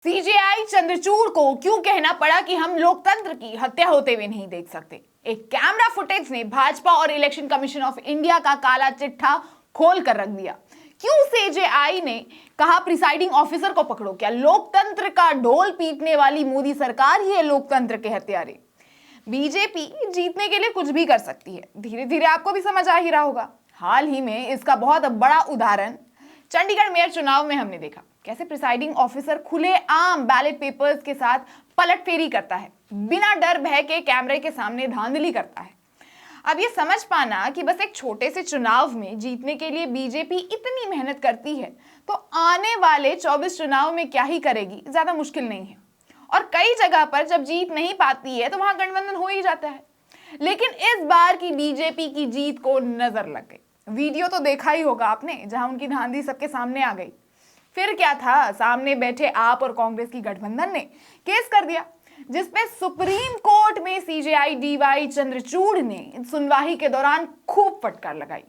CJI Chandrachud को क्यों कहना पड़ा कि हम लोकतंत्र की हत्या होते हुए नहीं देख सकते। एक कैमरा फुटेज ने भाजपा और इलेक्शन कमीशन ऑफ इंडिया का काला चिट्ठा खोल कर रख दिया। क्यों सीजेआई ने कहा प्रिसाइडिंग ऑफिसर को पकड़ो, क्या लोकतंत्र का ढोल पीटने वाली मोदी सरकार ही है लोकतंत्र के हत्यारे। बीजेपी जीतने के लिए कुछ भी कर सकती है, धीरे धीरे आपको भी समझ आ ही रहा होगा। हाल ही में इसका बहुत बड़ा उदाहरण चंडीगढ़ मेयर चुनाव में हमने देखा, कैसे प्रिसाइडिंग ऑफिसर खुले आम बैलेट पेपर्स के साथ पलटफेरी करता है, बिना डर भय के कैमरे के सामने धांधली करता है। अब ये समझ पाना कि बस एक छोटे से चुनाव में जीतने के लिए बीजेपी इतनी मेहनत करती है, तो आने वाले 24 चुनाव में क्या ही करेगी, ज्यादा मुश्किल नहीं है। और कई जगह पर जब जीत नहीं पाती है तो वहां गठबंधन हो ही जाता है। लेकिन इस बार की बीजेपी की जीत को नजर लग गई। वीडियो तो देखा ही होगा आपने, जहां उनकी धांधली सबके सामने आ गई। फिर क्या था, सामने बैठे आप और कांग्रेस की गठबंधन ने केस कर दिया, जिसपे सुप्रीम कोर्ट में सीजेआई डीवाई चंद्रचूड़ ने सुनवाई के दौरान खूब फटकार लगाई।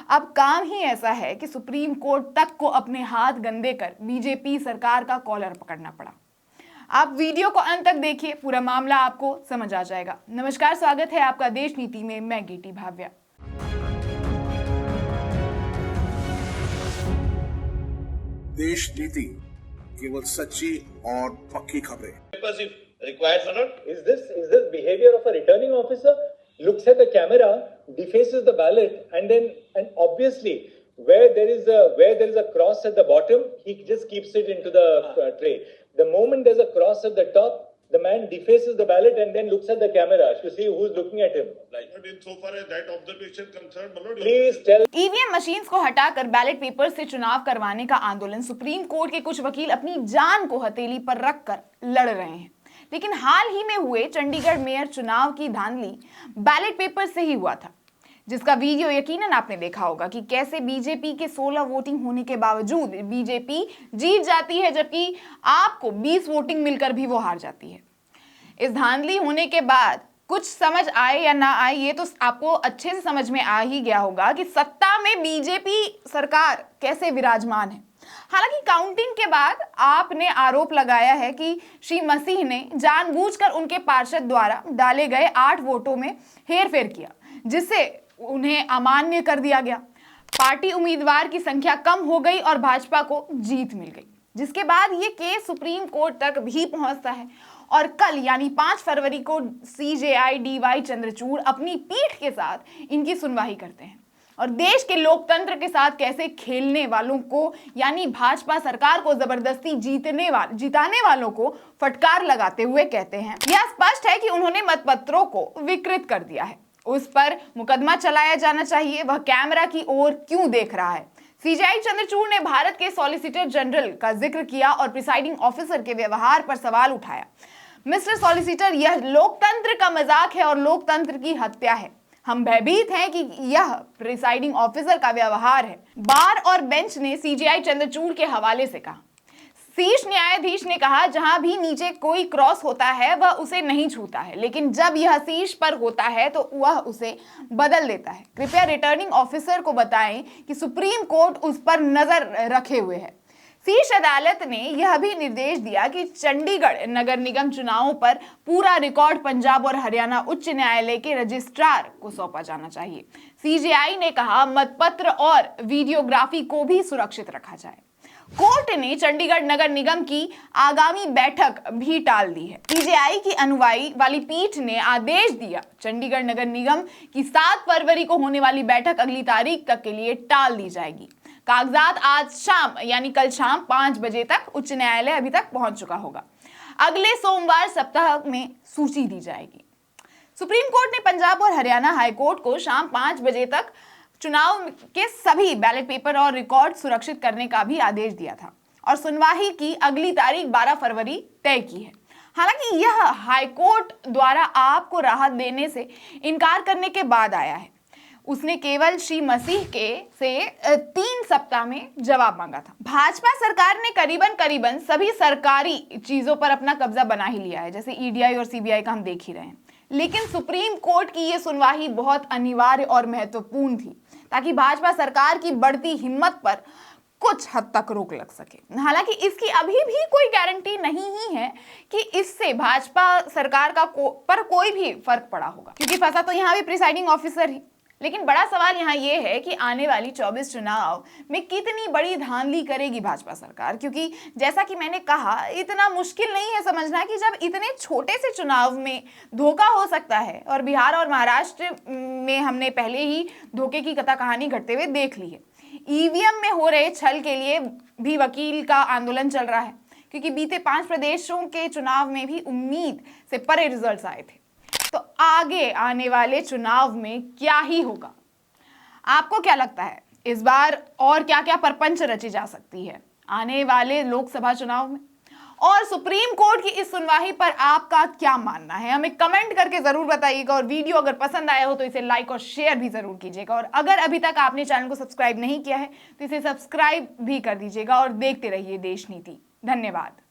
अब काम ही ऐसा है कि सुप्रीम कोर्ट तक को अपने हाथ गंदे कर बीजेपी सरकार का कॉलर पकड़ना पड़ा। आप वीडियो को अंत तक देखिए, पूरा मामला आपको समझ आ जाएगा। नमस्कार, स्वागत है आपका देश नीति में, मैं गेटी भाव्या। देश नीति केवल सच्ची और पक्की खबरें। Required or not? Is this behavior of a returning officer? Looks at the camera, defaces the ballot, and obviously where there is a cross at the bottom, he just keeps it into the tray. The moment there's a cross at the top, the man defaces the ballot and then looks at the camera to see who's looking at him. But in so far as that observation concerned, Manoj, Please tell. EVM machines को हटाकर ballot paper से चुनाव करवाने का आंदोलन supreme court के कुछ वकील अपनी जान को हथेली पर रखकर लड़ रहे हैं। लेकिन हाल ही में हुए चंडीगढ़ मेयर चुनाव की धांधली बैलेट पेपर से ही हुआ था, जिसका वीडियो यकीनन आपने देखा होगा कि कैसे बीजेपी के 16 वोटिंग होने के बावजूद बीजेपी जीत जाती है, जबकि आपको 20 वोटिंग मिलकर भी वो हार जाती है। इस धांधली होने के बाद कुछ समझ आए या ना आए, ये तो आपको अच्छे से समझ में आ ही गया होगा कि सत्ता में बीजेपी सरकार कैसे विराजमान है। हालांकि काउंटिंग के बाद आपने आरोप लगाया है कि श्री मसीह ने जानबूझकर उनके पार्षद द्वारा डाले गए 8 वोटों में हेरफेर किया, जिससे उन्हें अमान्य कर दिया गया। पार्टी उम्मीदवार की संख्या कम हो गई और भाजपा को जीत मिल गई, जिसके बाद ये केस सुप्रीम कोर्ट तक भी पहुंचता है। और कल यानी 5 फरवरी को सीजेआई डीवाई चंद्रचूड़ अपनी पीठ के साथ इनकी सुनवाई करते हैं और देश के लोकतंत्र के साथ कैसे खेलने वालों को यानी भाजपा सरकार को जबरदस्ती जिताने वालों को फटकार लगाते हुए कहते हैं, यह स्पष्ट है कि उन्होंने मतपत्रों को विकृत कर दिया है, उस पर मुकदमा चलाया जाना चाहिए। वह कैमरा की ओर क्यों देख रहा है। सीजेआई चंद्रचूड़ ने भारत के सॉलिसिटर जनरल का जिक्र किया और प्रिसाइडिंग ऑफिसर के व्यवहार पर सवाल उठाया। मिस्टर सॉलिसिटर, यह लोकतंत्र का मजाक है और लोकतंत्र की हत्या है। हम भयभीत हैं कि यह प्रिसाइडिंग ऑफिसर का व्यवहार है। बार और बेंच ने सीजेआई चंद्रचूड़ के हवाले से कहा। शीर्ष न्यायाधीश ने कहा, जहां भी नीचे कोई क्रॉस होता है वह उसे नहीं छूता है, लेकिन जब यह शीर्ष पर होता है तो वह उसे बदल देता है। कृपया रिटर्निंग ऑफिसर को बताएं कि सुप्रीम कोर्ट उस पर नजर रखे हुए है। शीर्ष अदालत ने यह भी निर्देश दिया कि चंडीगढ़ नगर निगम चुनावों पर पूरा रिकॉर्ड पंजाब और हरियाणा उच्च न्यायालय के रजिस्ट्रार को सौंपा जाना चाहिए। सीजेआई ने कहा, मतपत्र और वीडियोग्राफी को भी सुरक्षित रखा जाए। कोर्ट ने चंडीगढ़ नगर निगम की आगामी बैठक भी टाल दी है। सीजेआई की अनुवाई वाली पीठ ने आदेश दिया, चंडीगढ़ नगर निगम की 7 फरवरी को होने वाली बैठक अगली तारीख तक के लिए टाल दी जाएगी। कागजात आज शाम यानी कल शाम 5 बजे तक उच्च न्यायालय अभी तक पहुंच चुका होगा। अगले सोमवार सप्ताह में सूची दी जाएगी। सुप्रीम कोर्ट ने पंजाब और हरियाणा हाई कोर्ट को शाम 5 बजे तक चुनाव के सभी बैलेट पेपर और रिकॉर्ड सुरक्षित करने का भी आदेश दिया था और सुनवाई की अगली तारीख 12 फरवरी तय की है। हालांकि यह हाई कोर्ट द्वारा आपको राहत देने से इनकार करने के बाद आया है। उसने केवल श्री मसीह से 3 सप्ताह में जवाब मांगा था। भाजपा सरकार ने करीबन सभी सरकारी चीजों पर अपना कब्जा बना ही लिया है, जैसे ईडीआई और सीबीआई का हम देख ही रहे हैं। लेकिन सुप्रीम कोर्ट की यह सुनवाई बहुत अनिवार्य और महत्वपूर्ण थी, ताकि भाजपा सरकार की बढ़ती हिम्मत पर कुछ हद तक रोक लग सके। हालांकि इसकी अभी भी कोई गारंटी नहीं ही है कि इससे भाजपा सरकार का पर कोई भी फर्क पड़ा होगा, क्योंकि फंसा तो यहाँ भी प्रिसाइडिंग ऑफिसर ही। लेकिन बड़ा सवाल यहाँ ये है कि आने वाली 24 चुनाव में कितनी बड़ी धांधली करेगी भाजपा सरकार, क्योंकि जैसा कि मैंने कहा, इतना मुश्किल नहीं है समझना कि जब इतने छोटे से चुनाव में धोखा हो सकता है, और बिहार और महाराष्ट्र में हमने पहले ही धोखे की कथा कहानी घटते हुए देख ली है। ईवीएम में हो रहे छल के लिए भी वकील का आंदोलन चल रहा है, क्योंकि बीते 5 प्रदेशों के चुनाव में भी उम्मीद से परे रिजल्ट्स आए थे। तो आगे आने वाले चुनाव में क्या ही होगा? आपको क्या लगता है इस बार और क्या क्या परपंच रची जा सकती है आने वाले लोकसभा चुनाव में? और सुप्रीम कोर्ट की इस सुनवाई पर आपका क्या मानना है, हमें कमेंट करके जरूर बताइएगा। और वीडियो अगर पसंद आया हो तो इसे लाइक और शेयर भी जरूर कीजिएगा। और अगर अभी तक आपने चैनल को सब्सक्राइब नहीं किया है तो इसे सब्सक्राइब भी कर दीजिएगा और देखते रहिए देश नीति। धन्यवाद।